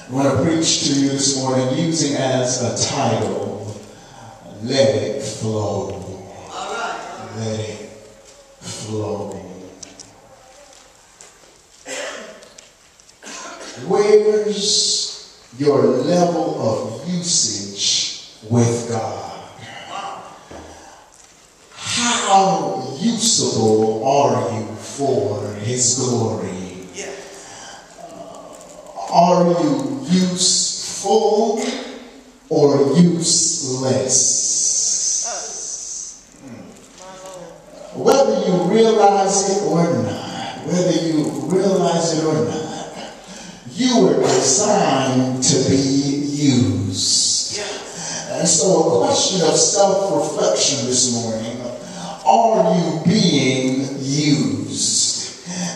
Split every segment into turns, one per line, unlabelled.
I want to preach to you this morning using as a title, Let It Flow.
All right.
Let it flow. Where's your level of usage with God? How usable are you for His glory? Are you useful or useless? Whether you realize it or not, you were designed to be used. And so a question of self-reflection this morning, are you being used?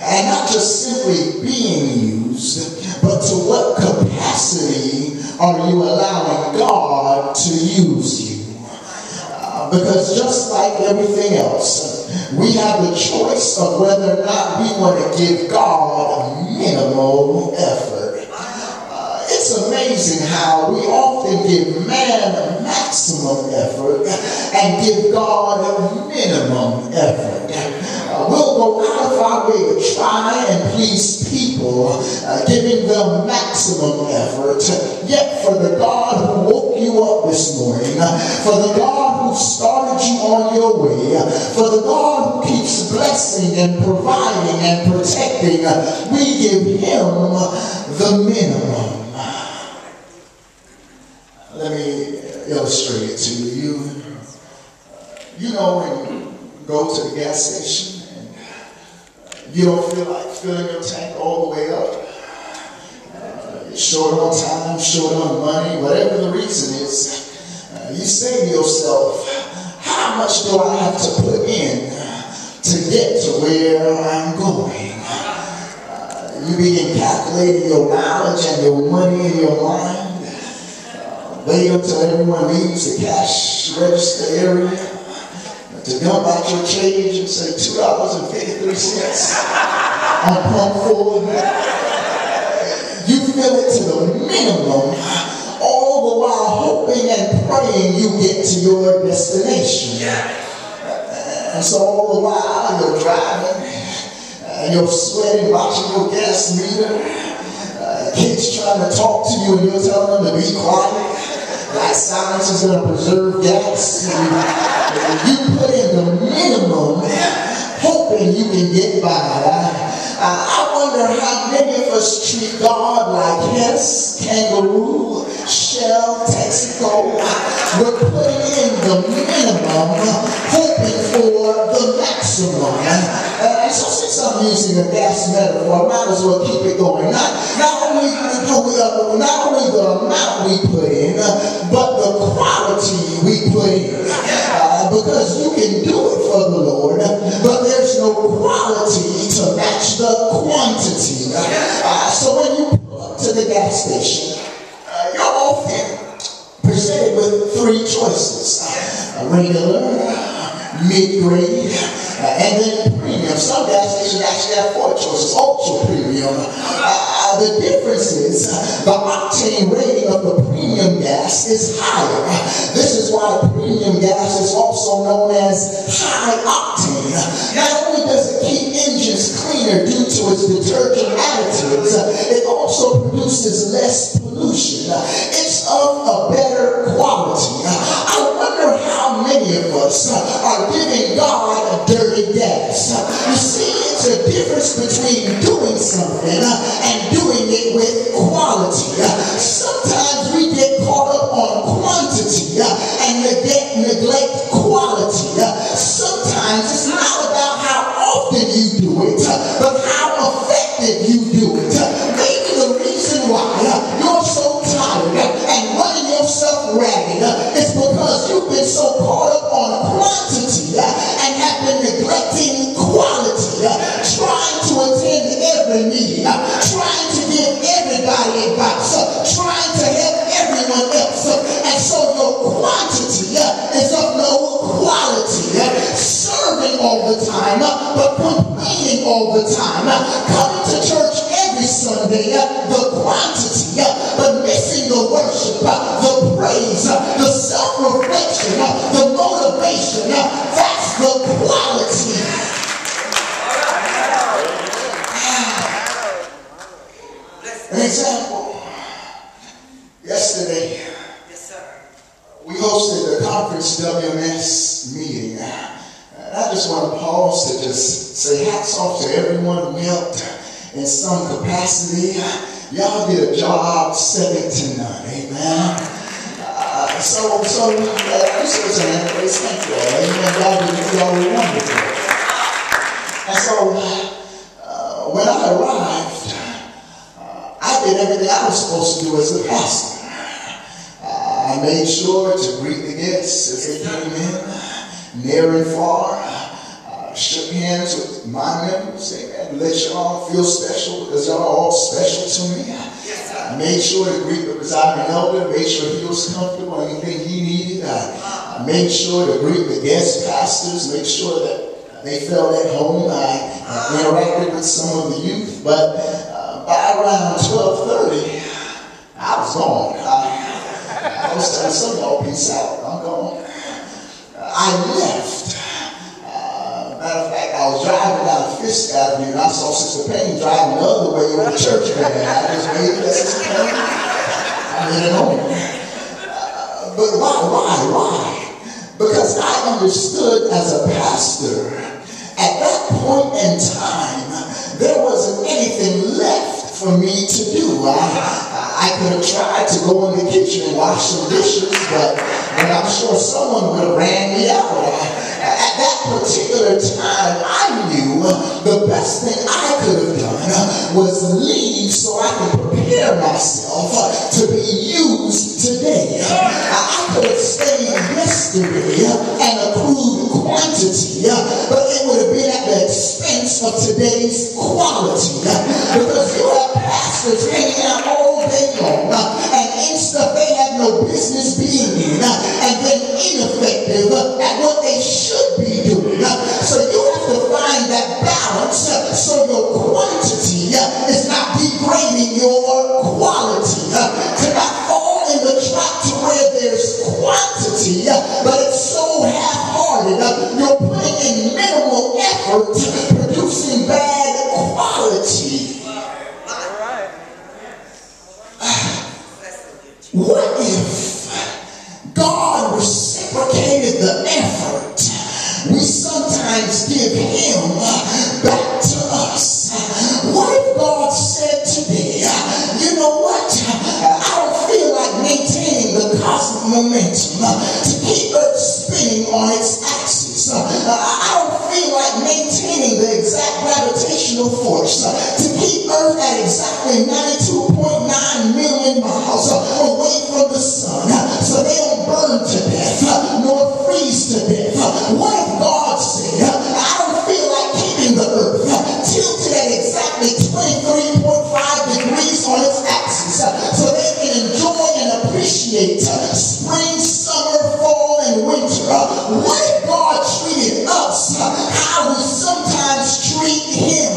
And not just simply being used, but to what capacity are you allowing God to use you? Because just like everything else, we have the choice of whether or not we want to give God minimal effort. It's amazing how we often give man maximum effort and give God minimum effort. We'll go out of our way to try and please people, giving them maximum effort. Yet for the God who woke you up this morning, for the God who started you on your way, for the God who keeps blessing and providing and protecting, we give Him the minimum. Let me illustrate it to you. You know when you go to the gas station, you don't feel like filling your tank all the way up. You're short on time, short on money, whatever the reason is. You say to yourself, how much do I have to put in to get to where I'm going? You begin calculating your mileage and your money in your mind. Wait until everyone leaves the cash register area to dump out your change and say $2.53 on pump 4. You fill it to the minimum, all the while hoping and praying you get to your destination. And so all the while you're driving, and you're sweating, watching your gas meter. Kids trying to talk to you and you're telling them to be quiet. Like silence is going to preserve gas. You put in the minimum, hoping you can get by. I wonder how many of us treat God like Hess, kangaroo, shell, Texaco. We're putting in the minimum, hoping for the maximum. And so since I'm using a gas metaphor, I might as well keep it going. Not only the amount we put in, but the quality we put in. Because you can do it for the Lord, but there's no quality to match the quantity. So when you pull up to the gas station, you're often presented with 3 choices. Regular, mid-grade, and then premium. Some gas stations actually have 4 choices, ultra premium. The difference is the octane rating of the premium gas is higher. This is why premium gas is also known as high octane. Not only does it keep engines cleaner due to its detergent additives, it also produces less pollution. It's of a better quality. I wonder how many of us are giving God dirty gas. You see, it's a difference between doing something and doing it with quality. Sometimes we get caught up on quantity and neglect quality. Sometimes it's not about how often you do it, but how effective you do it. Maybe the reason why you're so tired and running yourself ragged is because you've been so caught up on quantity and have been neglecting quality, trying to attend every meeting, trying to give everybody advice, trying to help everyone else, and so your quantity is of no quality. Serving all the time, but complaining all the time. Coming to church every Sunday, the quantity, but just want to pause to just say hats off to everyone who helped in some capacity. Y'all did a job second to none. Amen. So I just was saying, praise thank you all. Amen. Y'all were wonderful. And so when I arrived, I did everything I was supposed to do as the pastor. I made sure to greet the guests as they came in, near and far. Shook hands with my members, amen. Let y'all feel special because y'all are all special to me. I made sure to greet the presiding elder, made sure he was comfortable, anything he needed. I made sure to greet the guest pastors, make sure that they felt at home. I interacted with some of the youth, but by around 12:30, I was gone. I was telling some of y'all, peace out, I'm gone. I left. Matter of fact, I was driving down Fisk Avenue and I saw Sister Payne driving the other way over the church van. I just waited at Sister Payne. I made it home. But why? Because I understood as a pastor, at that point in time, there wasn't anything left for me to do. I could have tried to go in the kitchen and wash some dishes, but I'm sure someone would have ran me out. At that particular time, I knew the best thing I could have done was leave so I could prepare myself to be used today. I could have stayed yesterday and accrued quantity, but it would have been at the expense of today's quality. Because you have pastors hanging out all day long and in stuff they have no business being in, and then ineffective at what they should be doing. So you have to find that balance so your quantity is not degrading your quality. To not fall in the trap to where there's quantity, but it's so half-hearted. You're putting in minimal effort, producing bad quality. What if God reciprocated the effort we sometimes give him back to us? What if God said today, you know what? I don't feel like maintaining the cosmic momentum to keep Earth spinning on its axis. I don't feel like maintaining the exact gravitational force to keep Earth at exactly 92.9 million miles away from the sun, so they don't burn to death nor freeze to death. What if God said, I don't feel like keeping the Earth tilted at exactly 23.5 degrees on its axis so they can enjoy and appreciate spring, summer, fall, and winter? What if God treated us how we sometimes treat him?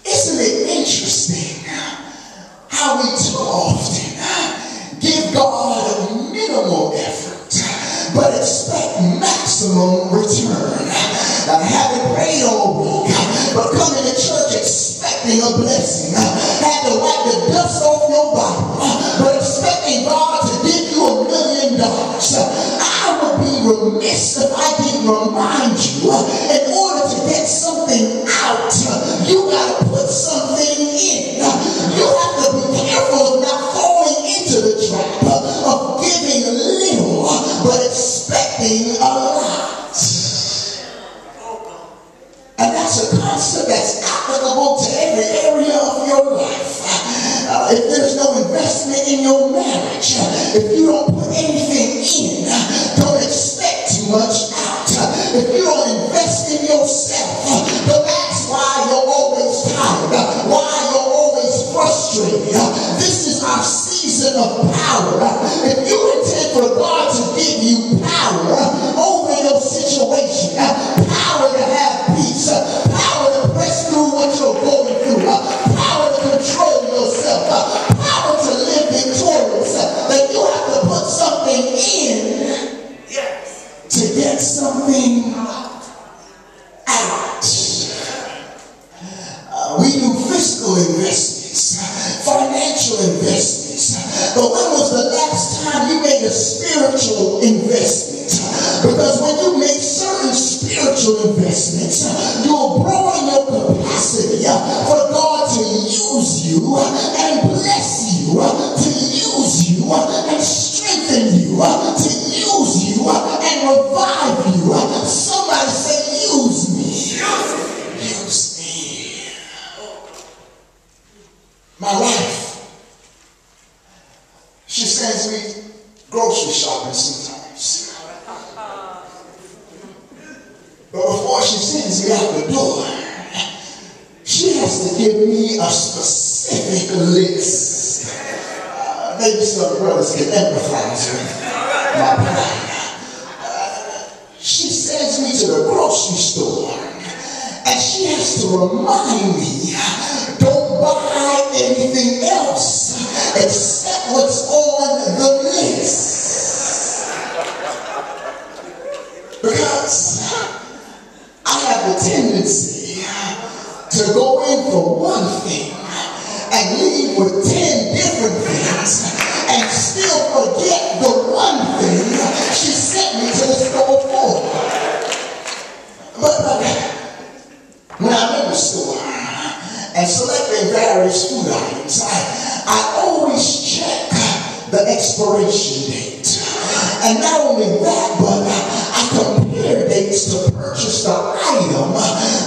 Isn't it interesting how we too often give God minimal effort but expect maximum return? Having prayed all week but coming to church expecting a blessing, had to wipe the dust off your Bible but expecting God to give you $1 million. I would be remiss if I didn't remind you, in order to get something out, you got to put something in. You have to be careful of not falling into the trap of giving little but expecting a lot. And that's a concept that's applicable to every area of your life. If there's no investment in your marriage, if you don't put anything in, don't expect too much out. If you don't invest in yourself, don't ask why you're always tired, why you're always frustrated. This is our season of power. If you intend for God to give you power over your situation, power to have peace, power to press through what you're going through, power to control yourself, power to live victorious, then you have to put something in to get something out. We do fiscal investments, financial investments, but when was the last time you made a a spiritual investment. Because when you make certain spiritual investments, you'll broaden your capacity for God to use you and bless you, to use you and strengthen you, to use you and revive you. Somebody say, use me. Use me. My wife, she sends me grocery shopping sometimes. But before she sends me out the door, she has to give me a specific list. Maybe some brothers can empathize with my pride. She sends me to the grocery store, and she has to remind me, don't buy anything else except what's on the list. Because I have a tendency to go in for one thing and leave with 10 different things and still forget the one thing she sent me to the store for. But when I'm in the store and selecting various food items, I always check the expiration date. And not only that, but I compare dates to purchase the item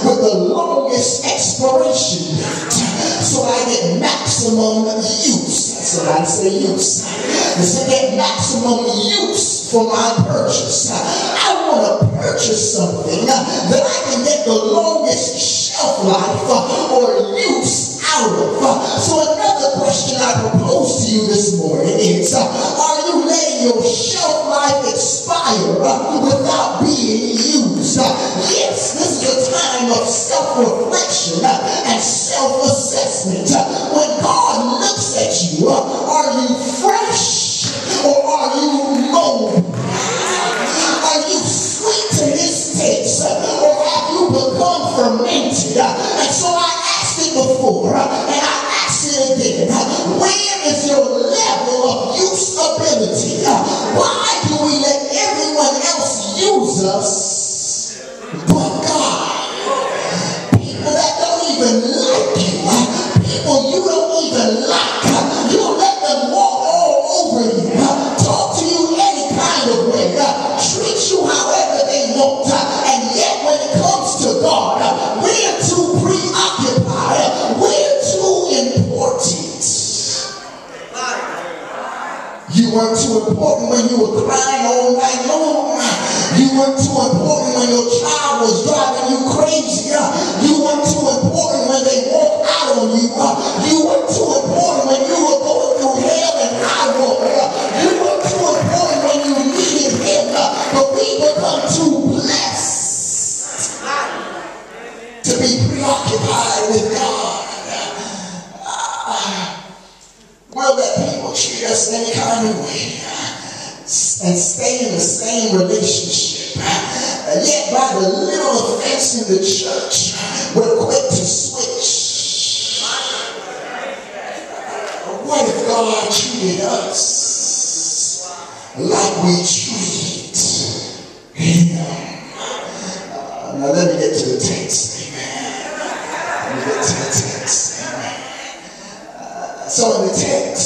with the longest expiration date, so I get maximum use. Somebody say use. So get maximum use for my purchase. I want to purchase something that I can get the longest shelf life or use out of. So another question I propose to you this morning is, are you letting your shelf life expire without being used? Yes, this is a time of self-reflection and self-assessment. When God looks at you, are you fresh or are you mold? Are you sweet to his taste or have you become fermented? And so I asked it before and I ask it again. Where is your level of usability? Why do we let everyone else use us but God? People that don't even like you, people you don't even like, you let them walk all over you, talk to you any kind of way, treat you however they want, and yet when it comes to God, we're too preoccupied, we're too important. You weren't too important when you were crying all night long. You weren't too important when your child was driving you crazy. You weren't too important when they walked out on you. You weren't too important when you were going through hell and high water. You weren't too important when you needed him. But we become too blessed to be preoccupied with God. We'll let people treat us any kind of way and stay in the same relationship. And yet by the little offense in the church, we're quick to switch. What if God treated us like we treat him? Now let me get to the text. Amen. Let me get to the text. So in the text,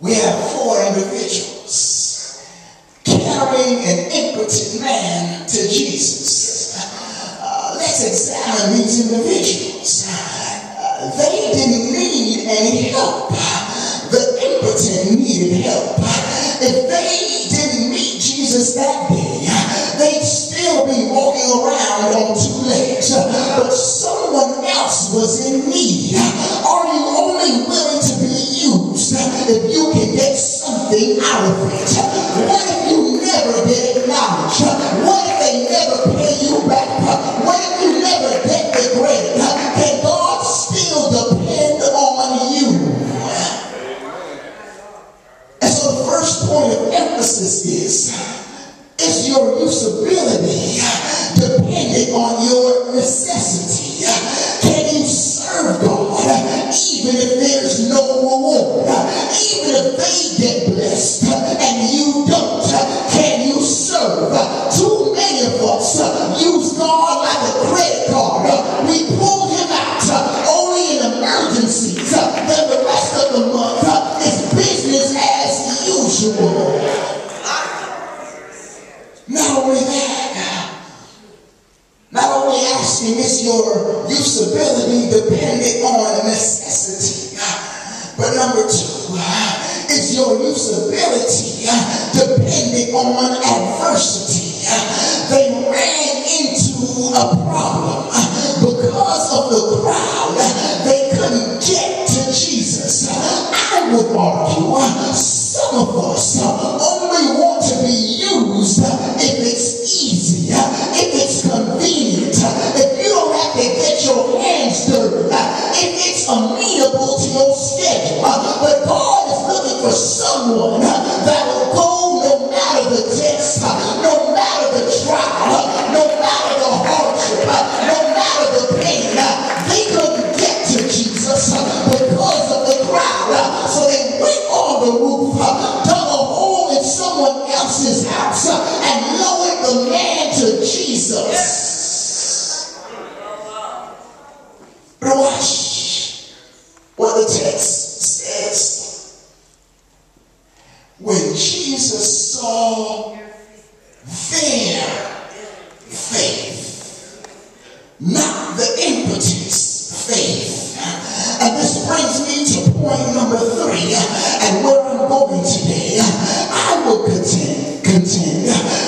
we have 4 individuals carrying an impotent man to Jesus. Let's examine these individuals. They didn't need any help. The impotent needed help. If they didn't meet Jesus that day, they'd still be walking around on 2 legs. But someone else was in need. Are you only willing to be used if you can get something out of it? What if you never get acknowledged? What if they never pay you back? What if you never get the credit? Can God still depend on you? And so the first point of emphasis is your usability dependent on your necessity? Can you serve God even if there's no reward? Even if they get blessed, joy. Not only that, not only asking, is your usability dependent on necessity, but number two, is your usability dependent on adversity. They ran into a problem because of the crowd. They couldn't get to Jesus. I would argue some of us only want to be used if it's easy, if it's convenient, if you don't have to get your hands dirty, if it's amenable to your schedule. But God is looking for someone that will go no matter the test, no matter the trial, no matter the hardship, no matter the pain. They couldn't get to Jesus because of the crowd. So they went on the roof, dug a hole in someone else's house, and lowered the man to Jesus. But watch what the text says. When Jesus saw their faith, not the impotence faith. And this brings me to point number 3, and where I'm going today. I will contend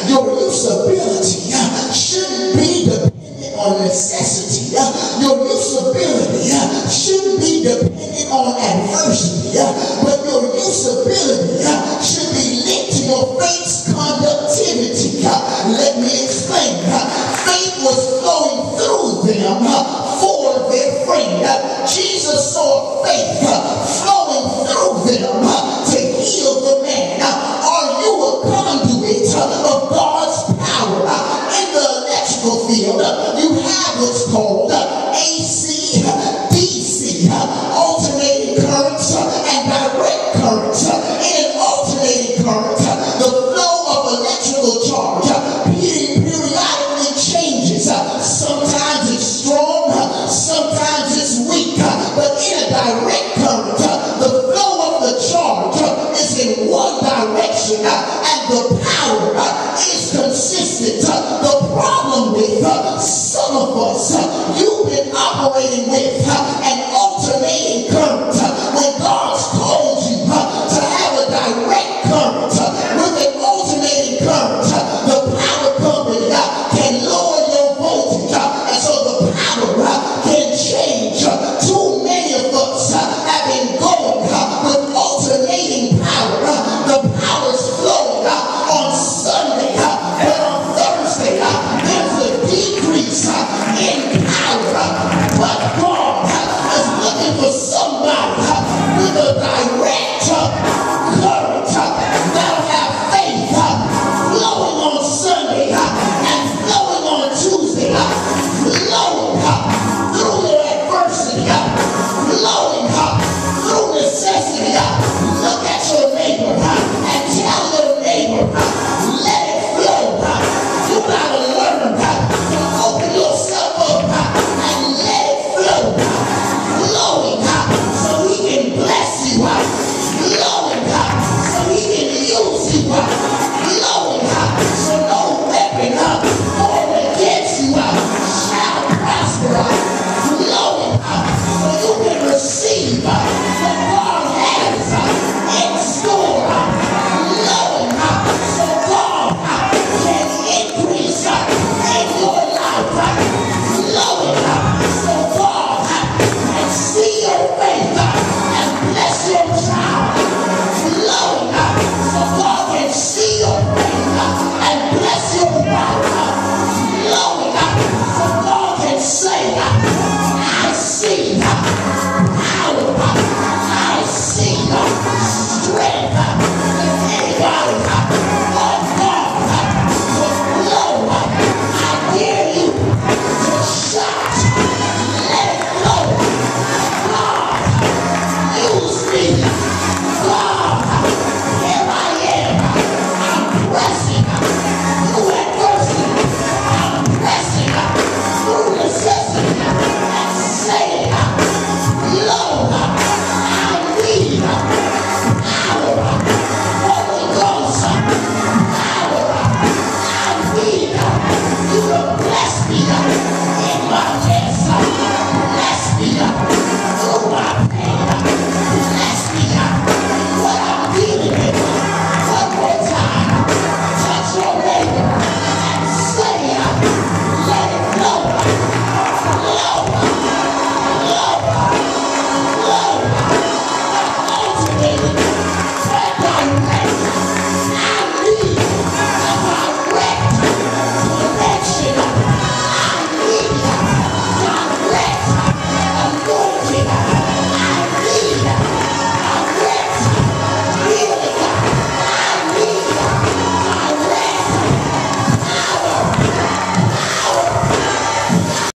your usability shouldn't be dependent on necessity. Your usability shouldn't be dependent on adversity, but your usability should be linked to your faith's conductivity. Let me explain. Faith was flowing through them for their friend. Jesus saw faith flowing through them to heal the man. Are you a conduit of God's power? In the electrical field, you have what's called AC, DC, alternating currents and direct currents. In an alternating current, the flow of electrical charge periodically changes. Sometimes it's strong, sometimes it's weak. But in a direct current, the flow of the charge is in one direction and the power is consistent. The problem with some of us, you've been operating with an alternating current when God's called you to have a direct current.